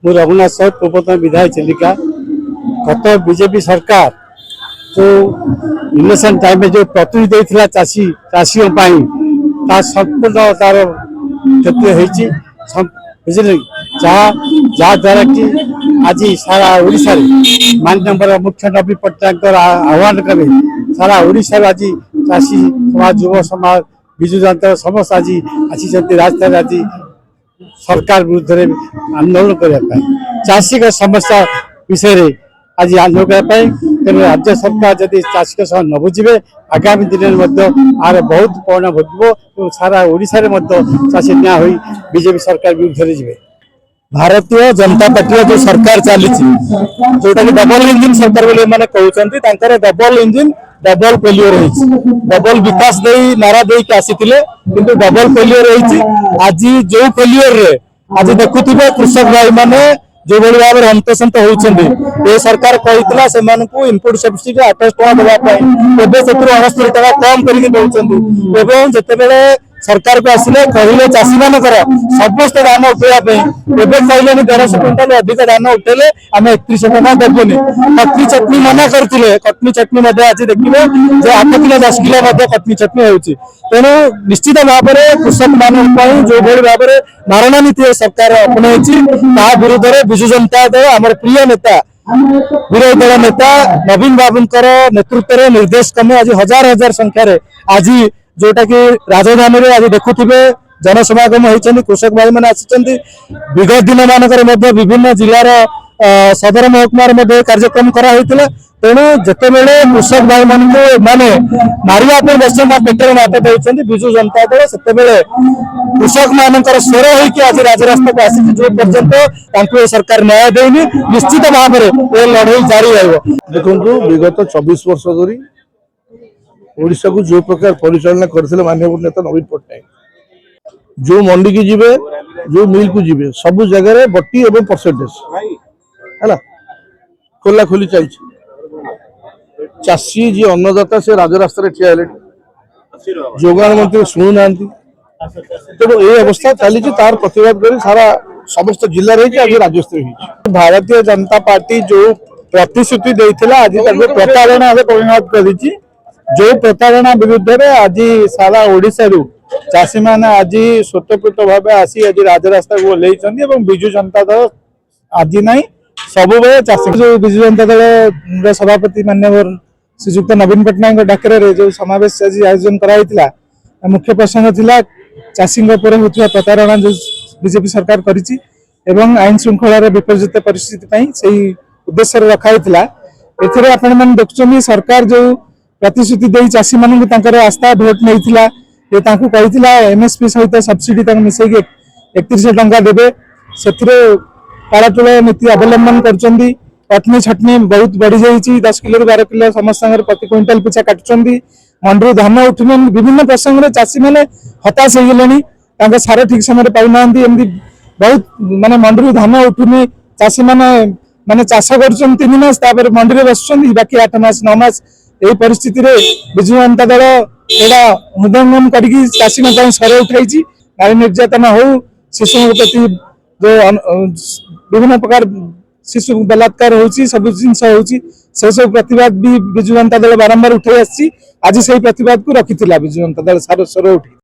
मु रघुनाथ साहू पूर्वतन विधायक चिलिका गत बीजेपी सरकार जो इलेक्शन टाइम में जो प्रतिनिधि देता चाषी चाषियों संपूर्ण तार क्षति बुझे जहाद्वारा कि आज सारा ओडिशा माननीय मुख्य नवीन पट्टनायक आह्वान करें सारा ओडिशा आज चाषी समाज युव समाज विजु जनता समस्त आज आसी राजधानी आज सरकार विरुद्ध आंदोलन करने चाषी का समस्या विषय आज आंदोलन करने तेणु राज्य सरकार जदि चाषी सह न बुझे आगामी दिन में आर बहुत परिणाम भोग सारा ओडिशा चाषी न्याय हो बीजेपी सरकार विरुद्ध जी भारतीय जनता पार्टी जो सरकार चली जोटा कि डबल इंजिन सरकार कहते double engine double failure double विकास दे नारा दे आसीथिले किंतु डबल फेलियर आज जो फेलियर रे आज देखुथिबे कृषक भाई माने जो भली भाव हंतसंत होती सरकार कहता से इनपुट सब्सिडी 28 टका देवाई से 69 टका कम करते सरकार को आसिले कहले चाषी मानकर समस्त धान उठेवाई कहले 150 क्विंटाल अधिक धान उठेले आम 31 टका देवनी कटनी चटनी मना करते कटनी चटनी आज देखिए 8 किलो 10 किलो कटनी चटनी होती तेणु निश्चित भाव में कृषक मान जो भाई भाव में मारणा नीति सरकार अपनाई विरुद्ध में विजु जनता दल आम प्रिय नेता विरोधी दल नेता नवीन बाबूंकर नेतृत्व में निर्देश क्रमे आज हजार हजार संख्यार आज जोटा कि राजधानी आज देखुवे जनसमागम होती कृषक भाई मैंने आसी विगत दिन मानक विभिन्न जिलार सदर महकुमार कार्यक्रम कराई तेणु जिते बड़े कृषक भाई माने मारे बस पेटर मात देते विजु जनता दल से कृषक मान स्वर होगी आज राजरास्ता को आसी जो पर्यंत सरकार न्याय देनी निश्चित भाव में लड़ाई जारी रही देखो विगत 24 वर्ष धरी ओडिशा को जो प्रकार परिचालना करथिले माननीय नेता नवीन पट्टनायक जो मंडी की जीवे जो मिल को जीवे सब जगह बट्टी एवं परसेंटेज है खोला खोली चलती चाषी जी अन्नदाता से राजरास्ता ठिया जोगान मंत्री शुणु ना तेणु ये अवस्था चली तार प्रतिवाद कर सारा समस्त जिले आज राज्यस्तरीय भारतीय जनता पार्टी जो प्रतिश्रुति देता आज प्रतारणा परिणत कर जो प्रतारणा विरुद्ध में आज सारा ओडिशा चाषी मैंने आज स्वतःपूत भाव आसी आज राजरास्ता को ओह्लैंट विजु जनता दल आज ना सब चाषी जो विजु जनता दल सभापति माननीय श्रीजुक्त नवीन पट्टनायक डाकरे जो समावेश आज आयोजन कराइला मुख्य प्रसंग थिला चाषी होता प्रतारणा जो बीजेपी सरकार करिछि एवं आईन श्रृंखला विपर्जित परिस्थिति से उद्देश्य रखाई आपण देखुं सरकार जो प्रतिश्रुति दे चाषी मान आस्था भोट नहीं कही एमएसपी सहित सब्सिडी मिसेक 31 टंका देवे से ताड़तुल नीति अवलंबन कर कटनी छटनी बहुत बढ़ी जाइए 10 किलो 12 किलो समस्त प्रति क्विंटाल पिछा काटुंट मंडी धान उठुन विभिन्न प्रसंग में चाषी मैंने हताश हो गले सार ठीक समय पाऊना बहुत माने मंडी धान उठुनी चाषी मैंने चाष कर 3 मास मंडी में बस बाकी 8 मास 9 मास यही परिस्थिति रे विजु जनता दल एटा हृदयंगम करके चाषी स्वर उठाई नारी निर्यातना हो शिशु प्रति जो विभिन्न प्रकार शिशु बलात्कार होची सब जिनस होची से सब प्रतिवाद भी विजु जनता दल बारंबार उठाई आसी आज से प्रतिवाद को रखी विजु जनता दल सार स्वर उठी।